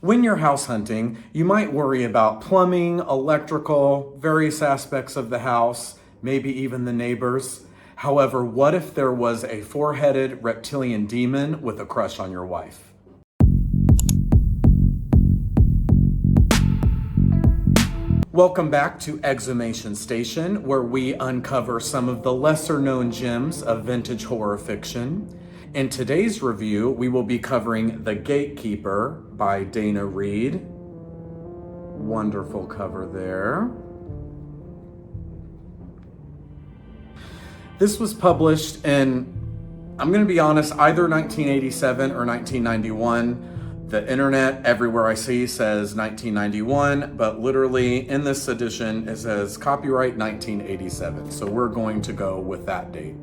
When you're house hunting, you might worry about plumbing, electrical, various aspects of the house, maybe even the neighbors. However, what if there was a four-headed reptilian demon with a crush on your wife? Welcome back to Exhumation Station, where we uncover some of the lesser-known gems of vintage horror fiction. In today's review, we will be covering The Gatekeeper by Dana Reed. Wonderful cover there. This was published in, I'm going to be honest, either 1987 or 1991. The internet, everywhere I see, says 1991, but literally in this edition, it says copyright 1987. So we're going to go with that date.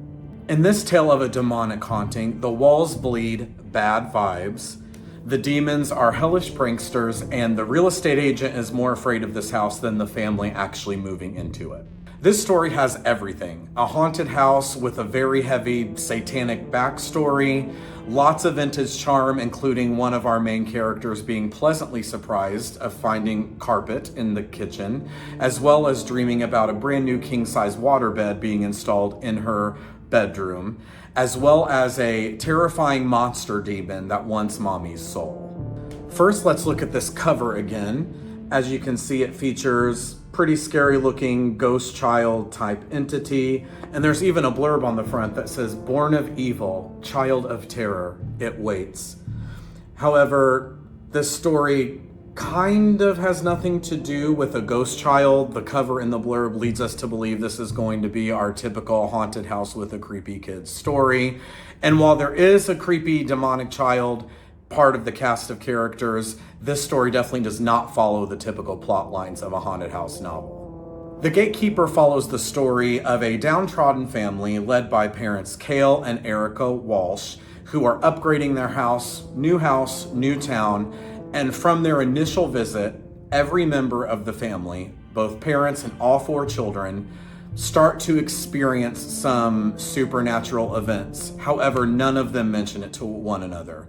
In this tale of a demonic haunting, the walls bleed bad vibes. The demons are hellish pranksters, and the real estate agent is more afraid of this house than the family actually moving into it. This story has everything. A haunted house with a very heavy satanic backstory, lots of vintage charm, including one of our main characters being pleasantly surprised of finding carpet in the kitchen, as well as dreaming about a brand new king-size waterbed being installed in her bedroom, as well as a terrifying monster demon that wants mommy's soul. First, let's look at this cover again. As you can see, it features pretty scary looking ghost child type entity, and there's even a blurb on the front that says, "Born of evil, child of terror, it waits." However, this story kind of has nothing to do with a ghost child. The cover and the blurb leads us to believe this is going to be our typical haunted house with a creepy kid story. And while there is a creepy demonic child part of the cast of characters, this story definitely does not follow the typical plot lines of a haunted house novel. The Gatekeeper follows the story of a downtrodden family led by parents Cale and Erica Walsh, who are upgrading their house, new town, and from their initial visit, every member of the family, both parents and all four children, start to experience some supernatural events. However, none of them mention it to one another.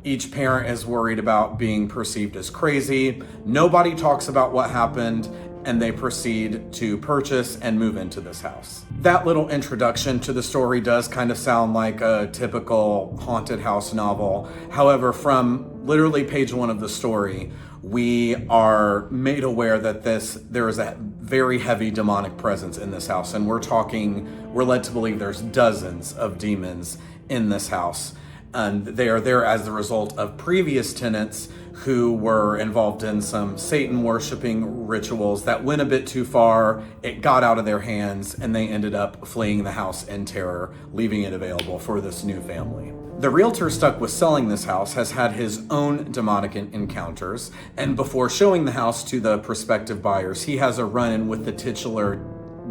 Each parent is worried about being perceived as crazy. Nobody talks about what happened, and they proceed to purchase and move into this house. That little introduction to the story does kind of sound like a typical haunted house novel. However, from literally page one of the story, we are made aware that there is a very heavy demonic presence in this house, and we're led to believe there's dozens of demons in this house. And they are there as the result of previous tenants who were involved in some Satan worshiping rituals that went a bit too far. It got out of their hands, and they ended up fleeing the house in terror, leaving it available for this new family. The realtor stuck with selling this house has had his own demonic encounters, and before showing the house to the prospective buyers, he has a run-in with the titular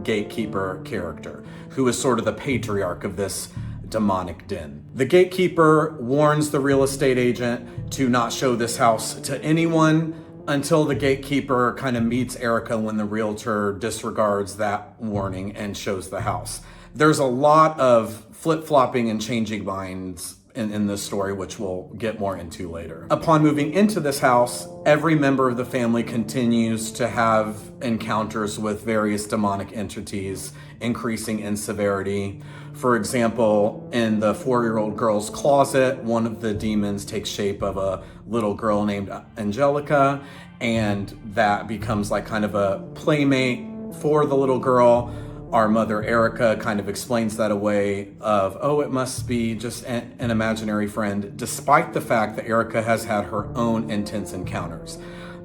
Gatekeeper character, who is sort of the patriarch of this demonic den. The Gatekeeper warns the real estate agent to not show this house to anyone until the Gatekeeper kind of meets Erica when the realtor disregards that warning and shows the house. There's a lot of flip-flopping and changing minds in this story, which we'll get more into later. Upon moving into this house, every member of the family continues to have encounters with various demonic entities, increasing in severity. For example, in the 4-year-old girl's closet, one of the demons takes shape of a little girl named Angelica, and that becomes like kind of a playmate for the little girl. Our mother, Erica, kind of explains that away of, oh, it must be just an imaginary friend, despite the fact that Erica has had her own intense encounters.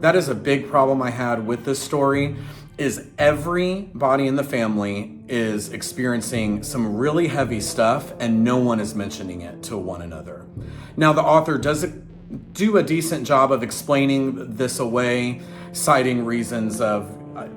That is a big problem I had with this story, is everybody in the family is experiencing some really heavy stuff and no one is mentioning it to one another. Now, the author does do a decent job of explaining this away, citing reasons of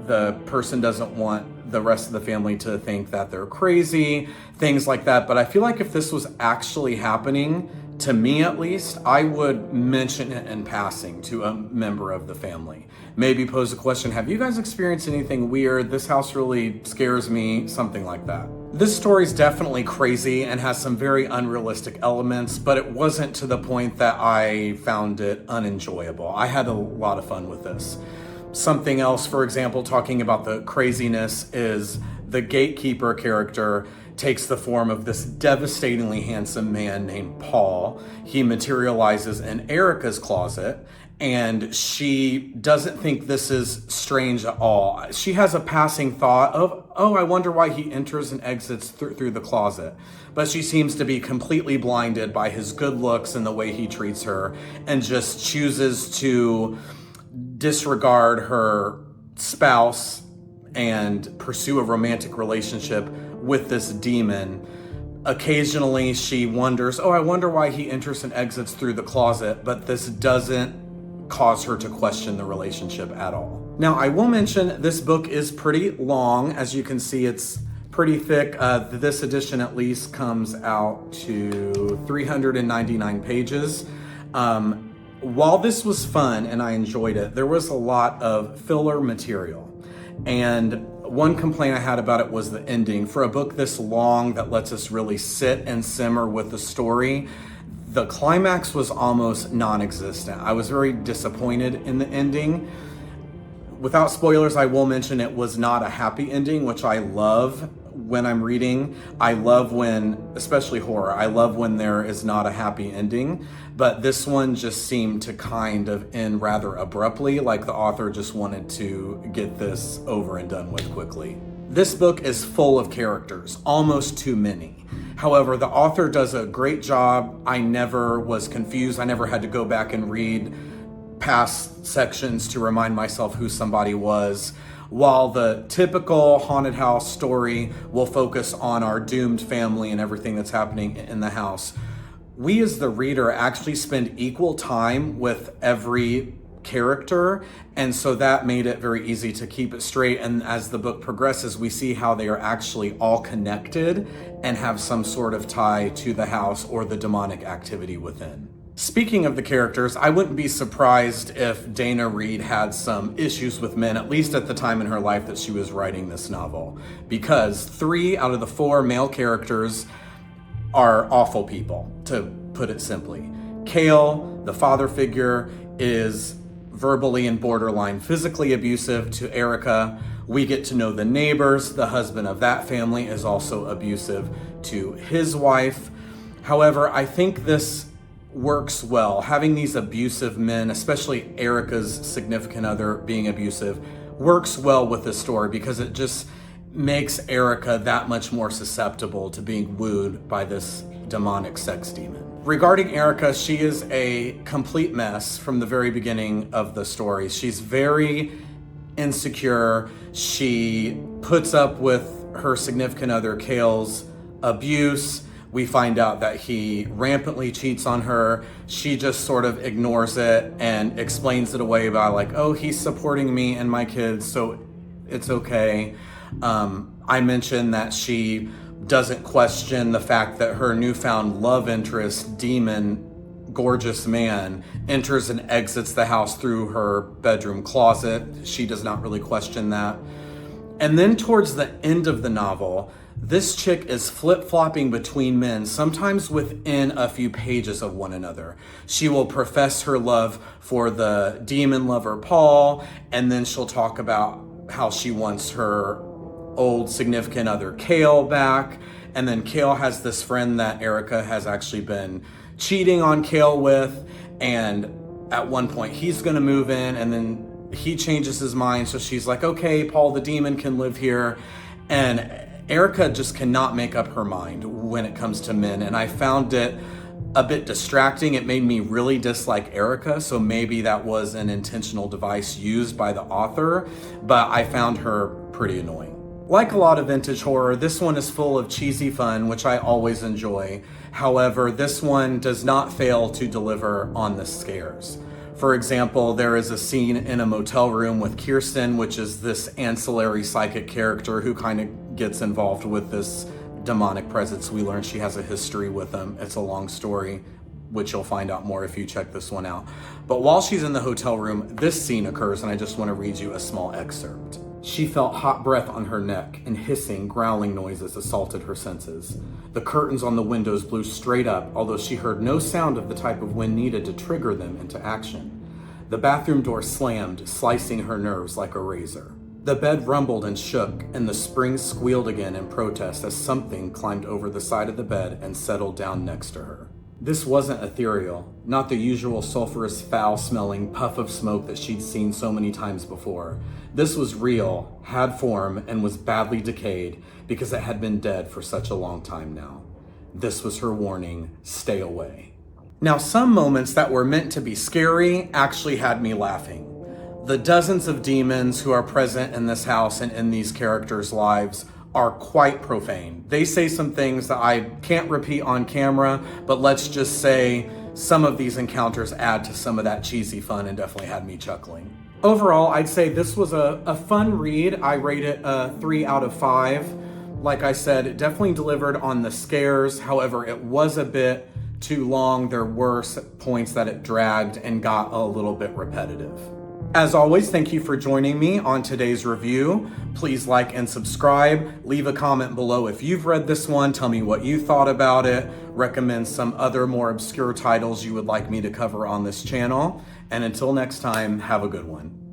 the person doesn't want the rest of the family to think that they're crazy, things like that. But I feel like if this was actually happening, to me at least, I would mention it in passing to a member of the family. Maybe pose a question, have you guys experienced anything weird? This house really scares me, something like that. This story's definitely crazy and has some very unrealistic elements, but it wasn't to the point that I found it unenjoyable. I had a lot of fun with this. Something else, for example, talking about the craziness, is the Gatekeeper character takes the form of this devastatingly handsome man named Paul. He materializes in Erica's closet, and she doesn't think this is strange at all. She has a passing thought of, oh, I wonder why he enters and exits through the closet. But she seems to be completely blinded by his good looks and the way he treats her, and just chooses to disregard her spouse and pursue a romantic relationship with this demon. Occasionally she wonders, oh, I wonder why he enters and exits through the closet, but this doesn't cause her to question the relationship at all. Now, I will mention this book is pretty long. As you can see, it's pretty thick. This edition at least comes out to 399 pages. While this was fun and I enjoyed it, there was a lot of filler material. And one complaint I had about it was the ending. For a book this long that lets us really sit and simmer with the story, the climax was almost non-existent. I was very disappointed in the ending. Without spoilers, I will mention it was not a happy ending, which I love when I'm reading. I love when, especially horror, I love when there is not a happy ending. But this one just seemed to kind of end rather abruptly, like the author just wanted to get this over and done with quickly. This book is full of characters, almost too many. However, the author does a great job. I never was confused. I never had to go back and read past sections to remind myself who somebody was. While the typical haunted house story will focus on our doomed family and everything that's happening in the house, we as the reader actually spend equal time with every character, and so that made it very easy to keep it straight. And as the book progresses, we see how they are actually all connected and have some sort of tie to the house or the demonic activity within. Speaking of the characters, I wouldn't be surprised if Dana Reed had some issues with men, at least at the time in her life that she was writing this novel, because 3 out of the 4 male characters are awful people, to put it simply. Cale, the father figure, is verbally and borderline physically abusive to Erica. We get to know the neighbors. The husband of that family is also abusive to his wife. However, I think this works well. Having these abusive men, especially Erica's significant other being abusive, works well with the story because it just makes Erica that much more susceptible to being wooed by this demonic sex demon. Regarding Erica, she is a complete mess from the very beginning of the story. She's very insecure. She puts up with her significant other, Cale's, abuse. We find out that he rampantly cheats on her. She just sort of ignores it and explains it away by like, oh, he's supporting me and my kids, so it's okay. I mentioned that she doesn't question the fact that her newfound love interest, demon, gorgeous man, enters and exits the house through her bedroom closet. She does not really question that. And then towards the end of the novel, this chick is flip-flopping between men, sometimes within a few pages of one another. She will profess her love for the demon lover Paul, and then she'll talk about how she wants her old significant other Cale back. And then Cale has this friend that Erica has actually been cheating on Cale with, and at one point he's gonna move in, and then he changes his mind, so she's like, okay, Paul the demon can live here. And Erica just cannot make up her mind when it comes to men, and I found it a bit distracting. It made me really dislike Erica, so maybe that was an intentional device used by the author, but I found her pretty annoying. Like a lot of vintage horror, this one is full of cheesy fun, which I always enjoy. However, this one does not fail to deliver on the scares. For example, there is a scene in a motel room with Kirsten, which is this ancillary psychic character who kind of gets involved with this demonic presence. We learn she has a history with them. It's a long story, which you'll find out more if you check this one out. But while she's in the hotel room, this scene occurs, and I just want to read you a small excerpt. She felt hot breath on her neck, and hissing, growling noises assaulted her senses. The curtains on the windows blew straight up, although she heard no sound of the type of wind needed to trigger them into action. The bathroom door slammed, slicing her nerves like a razor. The bed rumbled and shook, and the springs squealed again in protest as something climbed over the side of the bed and settled down next to her. This wasn't ethereal, not the usual sulfurous, foul-smelling puff of smoke that she'd seen so many times before. This was real, had form, and was badly decayed because it had been dead for such a long time now. This was her warning, stay away. Now, some moments that were meant to be scary actually had me laughing. The dozens of demons who are present in this house and in these characters' lives are quite profane. They say some things that I can't repeat on camera, but let's just say some of these encounters add to some of that cheesy fun and definitely had me chuckling. Overall, I'd say this was a fun read. I rate it a 3 out of 5. Like I said, it definitely delivered on the scares. However, it was a bit too long. There were points that it dragged and got a little bit repetitive. As always, thank you for joining me on today's review. Please like and subscribe. Leave a comment below if you've read this one. Tell me what you thought about it. Recommend some other more obscure titles you would like me to cover on this channel. And until next time, have a good one.